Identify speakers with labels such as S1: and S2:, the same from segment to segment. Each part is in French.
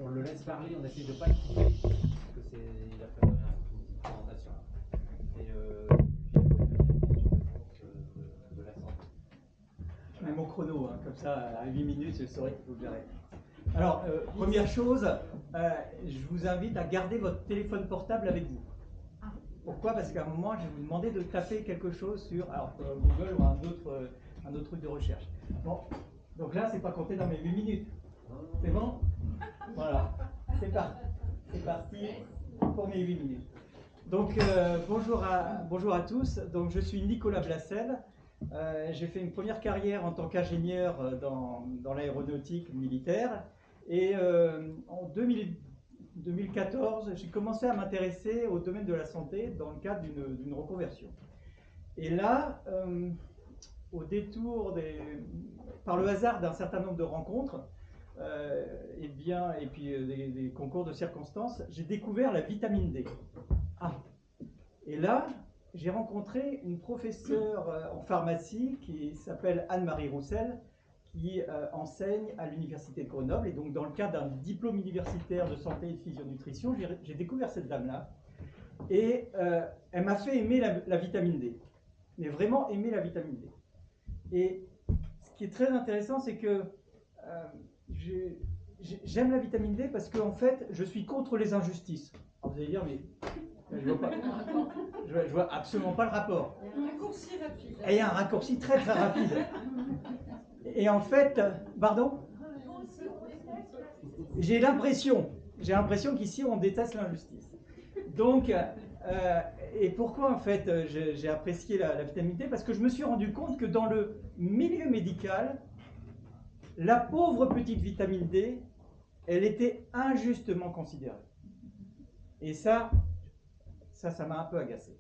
S1: on le laisse parler, on essaye de ne pas le couper, parce que il a fait une petite présentation. Et de la santé.
S2: Je mets mon chrono, hein, comme ça, à 8 minutes, je saurai qu'il faut que j'arrête. Alors, première chose, je vous invite à garder votre téléphone portable avec vous. Pourquoi? Parce qu'à un moment, je vais vous demander de taper quelque chose sur Google ou un autre truc de recherche. Bon, donc là, c'est pas compté dans mes 8 minutes. C'est bon? Voilà, c'est parti pour mes 8 minutes. Donc, bonjour à tous. Donc, je suis Nicolas Blassel. J'ai fait une première carrière en tant qu'ingénieur dans l'aéronautique militaire. Et en 2014, j'ai commencé à m'intéresser au domaine de la santé dans le cadre d'une reconversion. Et là, au détour par le hasard d'un certain nombre de rencontres, et puis des concours de circonstances, j'ai découvert la vitamine D. Et là, j'ai rencontré une professeure en pharmacie qui s'appelle Anne-Marie Roussel, qui enseigne à l'université de Grenoble. Et donc, dans le cadre d'un diplôme universitaire de santé et de physionutrition, j'ai découvert cette dame-là. Et elle m'a fait aimer la vitamine D. Mais vraiment aimer la vitamine D. Et ce qui est très intéressant, c'est que j'aime la vitamine D parce qu'en fait, je suis contre les injustices. Alors vous allez dire, mais je vois absolument pas le rapport.
S3: Il y a un raccourci rapide.
S2: Et il y a un raccourci très très rapide. Et en fait, pardon, j'ai l'impression qu'ici on déteste l'injustice. Donc, et pourquoi en fait j'ai apprécié la vitamine D? Parce que je me suis rendu compte que dans le milieu médical, la pauvre petite vitamine D, elle était injustement considérée. Et ça m'a un peu agacé.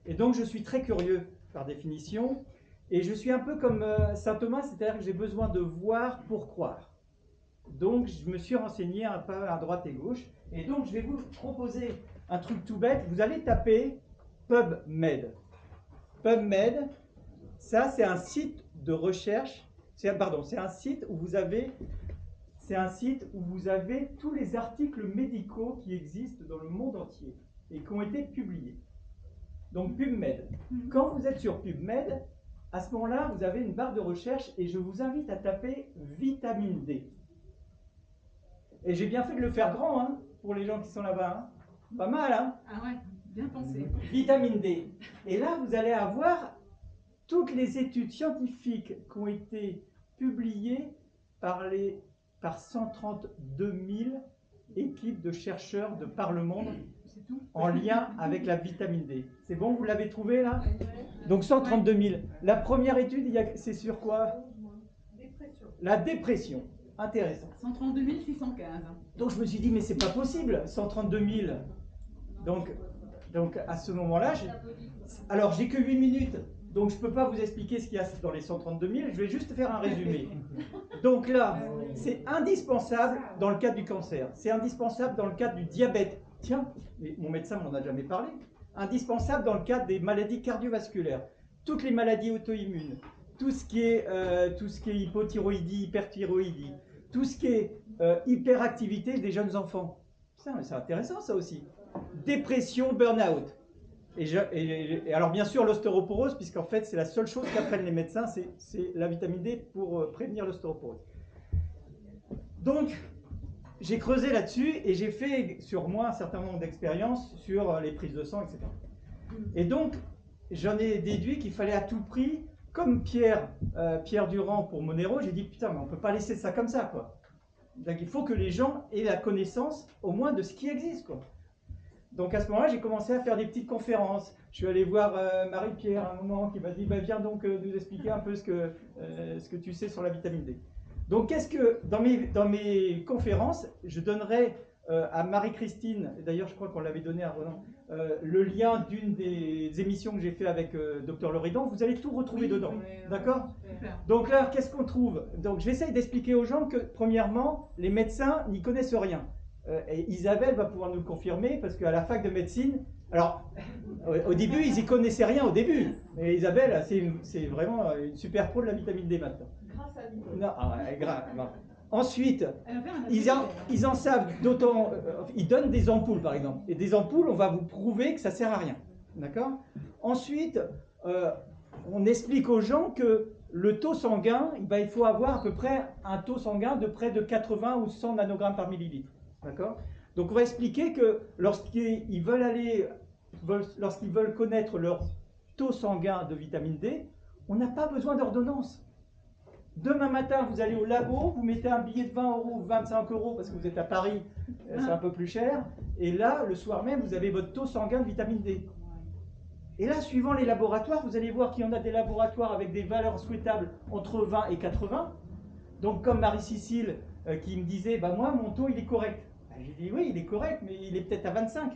S2: Et donc je suis très curieux par définition. Et je suis un peu comme saint Thomas, c'est-à-dire que j'ai besoin de voir pour croire. Donc je me suis renseigné un peu à droite et gauche. Et donc je vais vous proposer un truc tout bête. Vous allez taper PubMed. PubMed, ça c'est un site de recherche. C'est un site où vous avez tous les articles médicaux qui existent dans le monde entier et qui ont été publiés. Donc PubMed. Quand vous êtes sur PubMed, à ce moment-là, vous avez une barre de recherche et je vous invite à taper vitamine D. Et j'ai bien fait de le faire grand, hein, pour les gens qui sont là-bas. Hein. Pas mal, hein?
S3: Ah ouais, bien pensé.
S2: Vitamine D. Et là, vous allez avoir toutes les études scientifiques qui ont été publiées par 132 000 équipes de chercheurs de par le monde en lien avec la vitamine D. C'est bon, vous l'avez trouvé là? Donc 132 000. La première étude, c'est sur quoi?
S3: Dépression.
S2: La dépression. Intéressant.
S3: 132 615.
S2: Donc je me suis dit, mais c'est pas possible, 132 000. Donc à ce moment-là, alors j'ai que 8 minutes, donc je ne peux pas vous expliquer ce qu'il y a dans les 132 000, je vais juste faire un résumé. Donc là, c'est indispensable dans le cadre du cancer, c'est indispensable dans le cadre du diabète. Tiens, mais mon médecin m'en a jamais parlé. Indispensable dans le cadre des maladies cardiovasculaires, toutes les maladies auto-immunes, tout ce qui est hypothyroïdie, hyperthyroïdie, tout ce qui est hyperactivité des jeunes enfants. C'est intéressant ça aussi. Dépression, burn-out. Et alors bien sûr l'ostéoporose, puisqu'en fait c'est la seule chose qu'apprennent les médecins, c'est la vitamine D pour prévenir l'ostéoporose. Donc j'ai creusé là-dessus et j'ai fait sur moi un certain nombre d'expériences sur les prises de sang, etc. Et donc j'en ai déduit qu'il fallait à tout prix, comme Pierre Durand pour Monero, j'ai dit putain mais on ne peut pas laisser ça comme ça quoi. Donc il faut que les gens aient la connaissance au moins de ce qui existe quoi. Donc à ce moment-là, j'ai commencé à faire des petites conférences. Je suis allé voir Marie-Pierre à un moment qui m'a dit bah, viens donc nous expliquer un peu ce que tu sais sur la vitamine D. Donc qu'est-ce que dans mes conférences, je donnerai à Marie-Christine, d'ailleurs je crois qu'on l'avait donné à Roland, le lien d'une des émissions que j'ai fait avec Dr Loridan, vous allez tout retrouver dedans, d'accord? Donc là, qu'est-ce qu'on trouve? Donc j'essaye d'expliquer aux gens que, premièrement, les médecins n'y connaissent rien. Et Isabelle va pouvoir nous le confirmer, parce qu'à la fac de médecine, alors au début, ils n'y connaissaient rien au début, mais Isabelle, c'est vraiment une super pro de la vitamine D maintenant.
S3: Grâce à lui.
S2: Non, grave. Ensuite,
S3: Elle a fait un
S2: ils en savent d'autant. Ils donnent des ampoules, par exemple. Et des ampoules, on va vous prouver que ça ne sert à rien. D'accord? Ensuite, on explique aux gens que le taux sanguin, il faut avoir à peu près un taux sanguin de près de 80 ou 100 nanogrammes par millilitre. D'accord? Donc on va expliquer que lorsqu'ils veulent connaître leur taux sanguin de vitamine D, on n'a pas besoin d'ordonnance. Demain matin, vous allez au labo, vous mettez un billet de 20 euros ou 25 euros parce que vous êtes à Paris, c'est un peu plus cher. Et là, le soir même, vous avez votre taux sanguin de vitamine D. Et là, suivant les laboratoires, vous allez voir qu'il y en a des laboratoires avec des valeurs souhaitables entre 20 et 80. Donc, comme Marie-Cécile qui me disait, bah, moi, mon taux, il est correct. Bah, j'ai dit, oui, il est correct, mais il est peut-être à 25.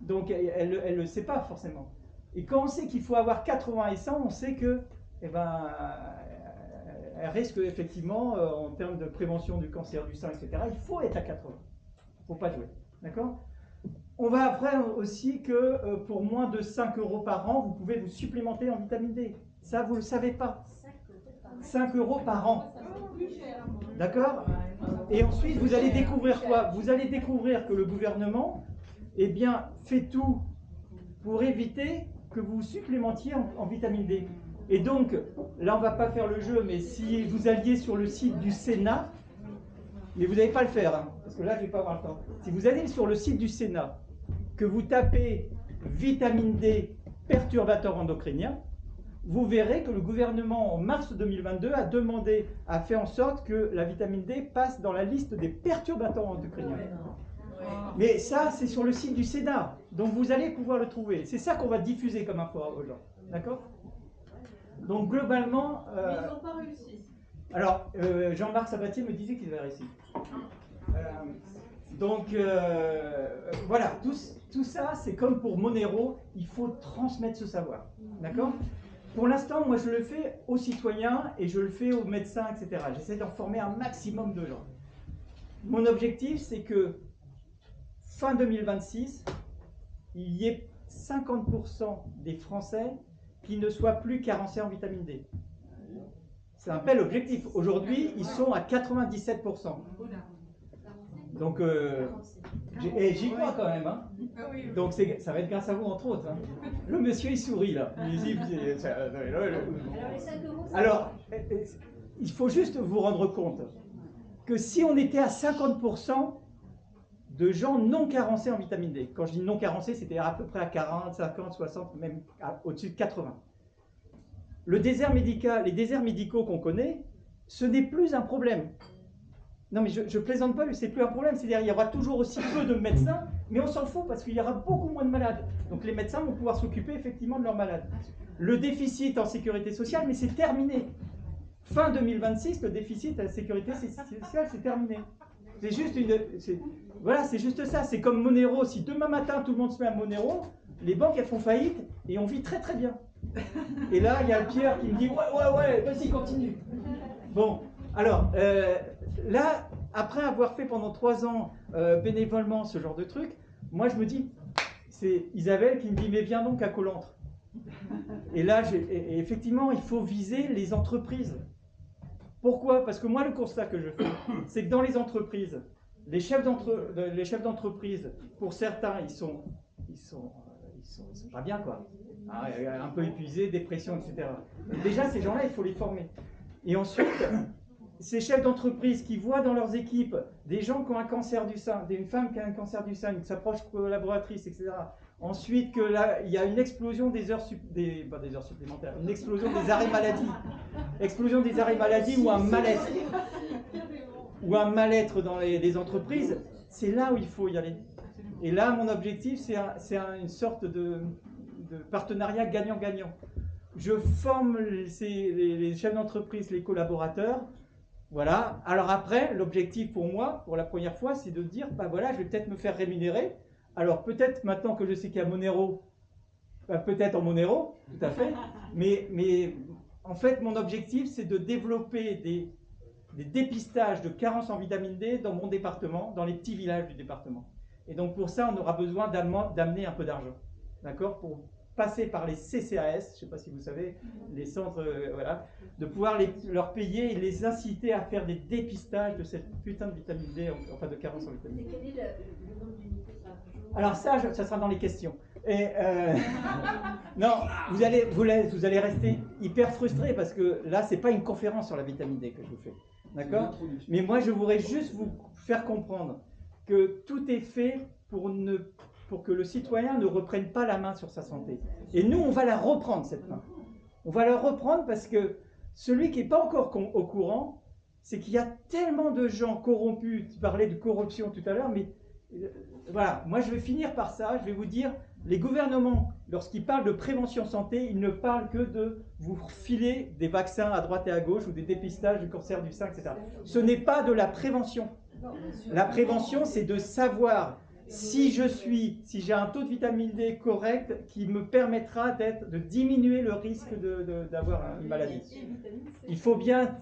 S2: Donc, elle ne le sait pas forcément. Et quand on sait qu'il faut avoir 80 et 100, on sait que, eh ben, elle risque effectivement, en termes de prévention du cancer du sein, etc., il faut être à 80. Il ne faut pas jouer. D'accord? On va apprendre aussi que pour moins de 5 euros par an, vous pouvez vous supplémenter en vitamine D. Ça, vous ne le savez pas. 5 euros par an. D'accord? Et ensuite, vous allez découvrir quoi? Vous allez découvrir que le gouvernement, eh bien, fait tout pour éviter que vous supplémentiez en vitamine D. Et donc, là, on ne va pas faire le jeu, mais si vous alliez sur le site du Sénat, mais vous n'allez pas le faire, hein, parce que là, je ne vais pas avoir le temps. Si vous allez sur le site du Sénat, que vous tapez vitamine D perturbateur endocrinien, vous verrez que le gouvernement, en mars 2022, a fait en sorte que la vitamine D passe dans la liste des perturbateurs endocriniens. Mais ça, c'est sur le site du Sénat, donc vous allez pouvoir le trouver. C'est ça qu'on va diffuser comme info aux gens. D'accord? Donc globalement...
S3: Mais ils n'ont pas réussi.
S2: Alors, Jean-Marc Sabatier me disait qu'il avait réussi. Voilà, tout ça, c'est comme pour Monero, il faut transmettre ce savoir. D'accord? Pour l'instant, moi, je le fais aux citoyens et je le fais aux médecins, etc. J'essaie d'en former un maximum de gens. Mon objectif, c'est que fin 2026, il y ait 50% des Français qui ne soient plus carencés en vitamine D. C'est un bel objectif. Aujourd'hui, ils sont à 97%. Donc, j'y crois quand même. Hein. Donc, ça va être grâce à vous, entre autres. Hein. Le monsieur, il sourit, là. Alors, il faut juste vous rendre compte que si on était à 50% de gens non carencés en vitamine D, quand je dis non carencés, c'était à peu près à 40, 50, 60, même au-dessus de 80. Les déserts médicaux qu'on connaît, ce n'est plus un problème. Non, mais je plaisante pas, c'est plus un problème. C'est-à-dire qu'il y aura toujours aussi peu de médecins, mais on s'en fout parce qu'il y aura beaucoup moins de malades. Donc les médecins vont pouvoir s'occuper effectivement de leurs malades. Le déficit en sécurité sociale, mais c'est terminé. Fin 2026, le déficit à la sécurité sociale, c'est terminé. C'est juste voilà, c'est juste ça. C'est comme Monero. Si demain matin tout le monde se met à Monero, les banques elles font faillite et on vit très très bien. Et là, il y a Pierre qui me dit ouais, vas-y, continue. Bon, alors, là, après avoir fait pendant 3 ans bénévolement ce genre de truc, moi je me dis, c'est Isabelle qui me dit, mais viens donc à Colantre. Et là, effectivement, il faut viser les entreprises. Pourquoi? Parce que moi, le constat que je fais, c'est que dans les entreprises, les chefs d'entreprise, pour certains, ils sont pas bien, quoi. Un peu épuisés, dépression, etc. Déjà, ces gens-là, il faut les former. Et ensuite, ces chefs d'entreprise qui voient dans leurs équipes des gens qui ont un cancer du sein, une femme qui a un cancer du sein, une s'approche collaboratrice, etc. Ensuite, que là, il y a une explosion des heures supplémentaires, une explosion des arrêts maladie. Explosion des arrêts maladie ou un mal-être dans les entreprises, c'est là où il faut y aller. Et là, mon objectif, c'est une sorte de partenariat gagnant-gagnant. Je forme les chefs d'entreprise, les collaborateurs. Voilà. Alors après, l'objectif pour moi, pour la première fois, c'est de dire, bah voilà, je vais peut-être me faire rémunérer. Alors peut-être maintenant que je sais qu'il y a Monero, peut-être en Monero, tout à fait. Mais en fait, mon objectif, c'est de développer des dépistages de carence en vitamine D dans mon département, dans les petits villages du département. Et donc pour ça, on aura besoin d'amener un peu d'argent, d'accord, passer par les CCAS, je ne sais pas si vous savez, les centres, voilà, de pouvoir leur payer et les inciter à faire des dépistages de cette putain de vitamine D, enfin de carence en vitamine D.
S4: Et quel est le nombre d'unités par jour?
S2: Alors ça sera dans les questions. Et non, vous allez rester hyper frustré parce que là, c'est pas une conférence sur la vitamine D que je vous fais, d'accord? Mais moi, je voudrais juste vous faire comprendre que tout est fait pour que le citoyen ne reprenne pas la main sur sa santé. Et nous, on va la reprendre, cette main. On va la reprendre parce que celui qui n'est pas encore au courant, c'est qu'il y a tellement de gens corrompus. Tu parlais de corruption tout à l'heure, mais voilà, moi je vais finir par ça. Je vais vous dire, les gouvernements, lorsqu'ils parlent de prévention santé, ils ne parlent que de vous filer des vaccins à droite et à gauche ou des dépistages du cancer du sein, etc. Ce n'est pas de la prévention. La prévention, c'est de savoir si j'ai un taux de vitamine D correct qui me permettra de diminuer le risque d'avoir une maladie. Il faut bien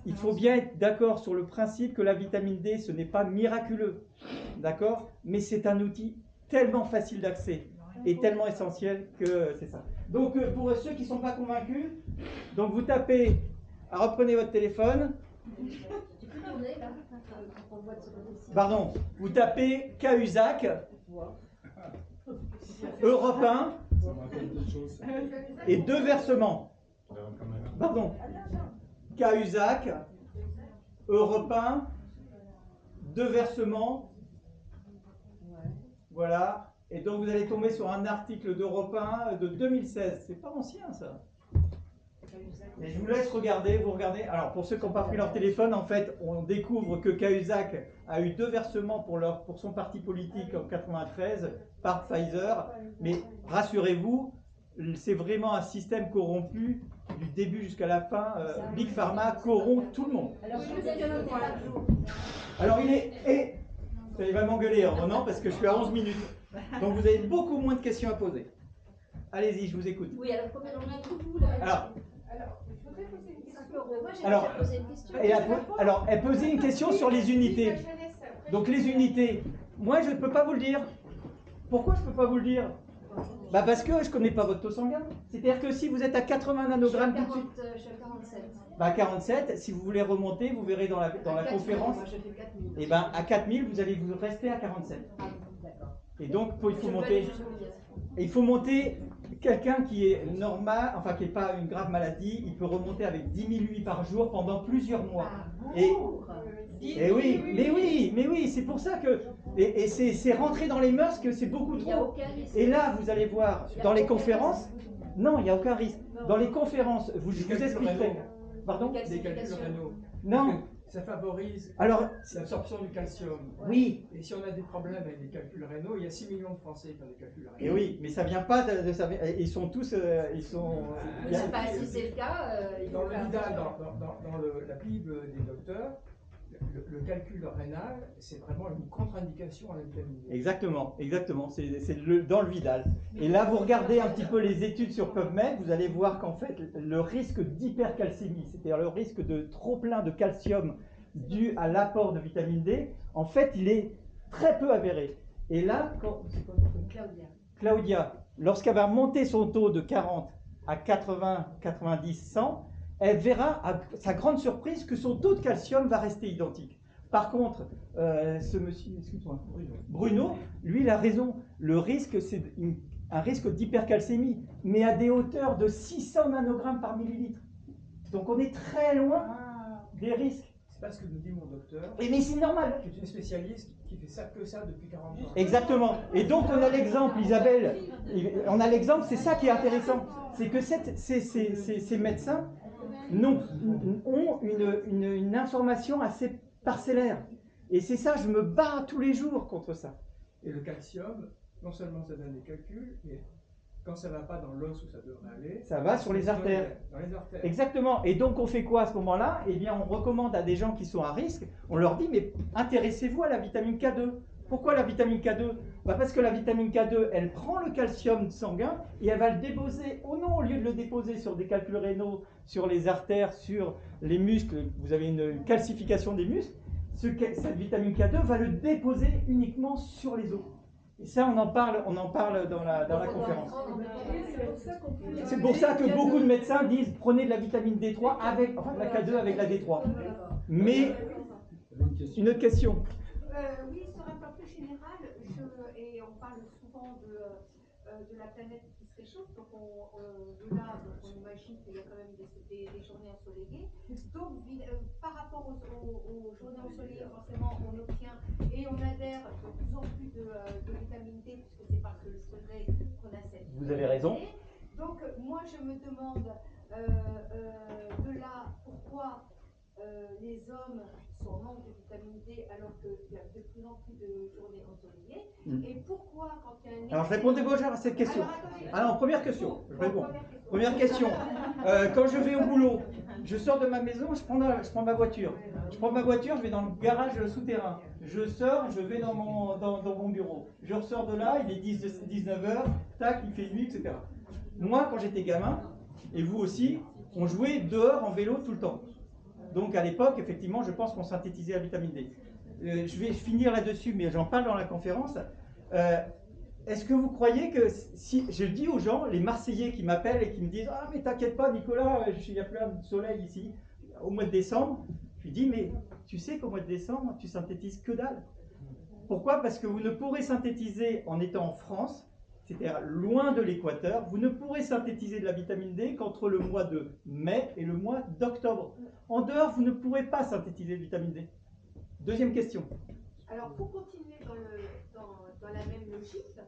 S2: être d'accord sur le principe que la vitamine D, ce n'est pas miraculeux, d'accord? Mais c'est un outil tellement facile d'accès et tellement essentiel que c'est ça. Donc pour ceux qui ne sont pas convaincus, donc vous tapez, reprenez votre téléphone.
S4: Tu peux tourner là, quand on voit de ce côté-ci.
S2: Pardon, vous tapez Cahuzac, Europe 1 et 2 versements. Pardon, Cahuzac, Europe 1, 2 versements. Voilà. Et donc vous allez tomber sur un article d'Europe 1 de 2016. C'est pas ancien ça. Et je vous laisse regarder, vous regardez. Alors pour ceux qui n'ont pas pris leur téléphone, en fait, on découvre que Cahuzac a eu 2 versements pour son parti politique en 93 par Pfizer. Mais rassurez-vous, c'est vraiment un système corrompu du début jusqu'à la fin. Big Pharma corrompt tout le monde. Alors il va m'engueuler en non parce que je suis à 11 minutes. Donc vous avez beaucoup moins de questions à poser. Allez-y, je vous écoute.
S4: Oui, alors combien d'en avez-vous là?
S3: Alors, je voudrais poser une question.
S4: Moi, j'ai
S2: Alors,
S4: déjà posé une question.
S2: Elle posait une question sur les unités. Donc les unités, moi je ne peux pas vous le dire. Pourquoi je ne peux pas vous le dire? Bah parce que je ne connais pas votre taux sanguin. C'est-à-dire que si vous êtes à 80 nanogrammes tout de suite,
S4: Je suis à 47.
S2: bah 47, si vous voulez remonter, vous verrez dans la conférence,
S4: Moi, je fais 4000.
S2: et ben à 4000, vous allez vous rester à 47.
S4: D'accord.
S2: Et donc il faut
S4: Je peux
S2: monter.
S4: aller jusqu'au milieu.
S2: Et il faut monter quelqu'un qui est normal, enfin qui n'est pas une grave maladie, il peut remonter avec 10 000 UI par jour pendant plusieurs mois. Et oui, c'est pour ça que... Et c'est rentré dans les mœurs que c'est beaucoup
S4: Il n'y a
S2: trop.
S4: aucun risque.
S2: Et là, vous allez voir, dans les conférences, non, il n'y a aucun risque. Dans les conférences, je vous expliquerai. Pardon?
S1: Des calculs rénaux.
S2: Non.
S1: Ça favorise
S2: Alors,
S1: l'absorption du calcium.
S2: oui.
S1: Et si on a des problèmes avec les calculs rénaux, il y a 6 millions de Français qui ont des calculs rénaux.
S2: Et oui, mais ça vient pas de ça. Ils sont tous, ils sont.
S4: Je ne sais pas si c'est le cas. Il
S1: Dans
S4: faut
S1: le
S4: faire
S1: Vidal,
S4: attention.
S1: dans la Bible des docteurs, le calcul rénal, c'est vraiment une contre-indication à la vitamine D.
S2: Exactement. C'est dans le Vidal. Et là, vous regardez un petit peu les études sur PubMed, vous allez voir qu'en fait, le risque d'hypercalcémie, c'est-à-dire le risque de trop plein de calcium dû à l'apport de vitamine D, en fait, il est très peu avéré. Et là, Claudia, lorsqu'elle va monter son taux de 40 à 80, 90, 100, elle verra à sa grande surprise que son taux de calcium va rester identique. Par contre, ce monsieur, excuse-moi, Bruno, lui, il a raison. Le risque, c'est un risque d'hypercalcémie, mais à des hauteurs de 600 nanogrammes par millilitre. Donc on est très loin des risques.
S1: C'est pas ce que nous dit mon docteur,
S2: Et mais c'est normal.
S1: qui est une spécialiste qui fait ça que ça depuis 40 ans.
S2: Exactement. Et donc on a l'exemple, Isabelle, on a l'exemple, c'est ça qui est intéressant. C'est que ces médecins ont une information assez parcellaire. Et c'est ça, je me bats tous les jours contre ça.
S1: Et le calcium, non seulement ça donne des calculs, mais quand ça ne va pas dans l'os où ça devrait aller,
S2: Ça va sur les artères.
S1: Dans les artères.
S2: Exactement. Et donc on fait quoi à ce moment-là? Eh bien on recommande à des gens qui sont à risque, on leur dit mais intéressez-vous à la vitamine K2. Pourquoi la vitamine K2? Parce que la vitamine K2, elle prend le calcium sanguin et elle va le déposer, au lieu de le déposer sur des calculs rénaux, sur les artères, sur les muscles, vous avez une calcification des muscles, cette vitamine K2 va le déposer uniquement sur les os. Et ça, on en parle dans la conférence. C'est pour ça que beaucoup de médecins disent prenez de la vitamine D3 avec, enfin de la K2 avec la D3. Mais, une autre question.
S3: Oui, sur un plan plus général, et on parle souvent de la planète qui se réchauffe, donc on imagine qu'il y a quand même des journées ensoleillées. Donc, par rapport aux journées ensoleillées, forcément, on obtient et on adhère de plus en plus de vitamine D, puisque c'est parce que le soleil qu'on a cette vitamine D.
S2: Vous avez raison.
S3: Donc, moi, je me demande de là pourquoi les hommes sont en manque de vitamine D alors qu'il y a de plus en plus de journées ensoleillées. Et pourquoi, quand il y a un...
S2: Alors, je répondais déjà à cette question. Alors, première question. Je réponds. Première question. Quand je vais au boulot, je sors de ma maison, je prends ma voiture. Je prends ma voiture, je vais dans le garage souterrain. Je sors, je vais dans mon bureau. Je ressors de là, il est 19h, tac, il fait nuit, etc. Moi, quand j'étais gamin, et vous aussi, on jouait dehors en vélo tout le temps. Donc à l'époque, effectivement, je pense qu'on synthétisait la vitamine D. Je vais finir là-dessus, mais j'en parle dans la conférence. Est-ce que vous croyez que si je dis aux gens, les Marseillais qui m'appellent et qui me disent « Ah mais t'inquiète pas Nicolas, il y a plein de soleil ici, au mois de décembre », je lui dis « Mais tu sais qu'au mois de décembre, tu synthétises que dalle. » Pourquoi? Parce que vous ne pourrez synthétiser en étant en France, c'est-à-dire loin de l'équateur, vous ne pourrez synthétiser de la vitamine D qu'entre le mois de mai et le mois d'octobre. En dehors, vous ne pourrez pas synthétiser de vitamine D. Deuxième question.
S3: Alors, pour continuer dans la même logique,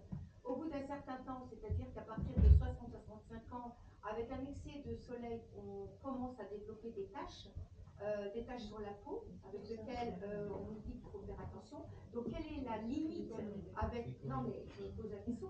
S3: au bout d'un certain temps, c'est-à-dire qu'à partir de 60-65 ans, avec un excès de soleil, on commence à développer des taches sur la peau, avec lesquelles on nous dit qu'il faut faire attention. Donc, quelle est la limite avec... Non, mais je me pose la question.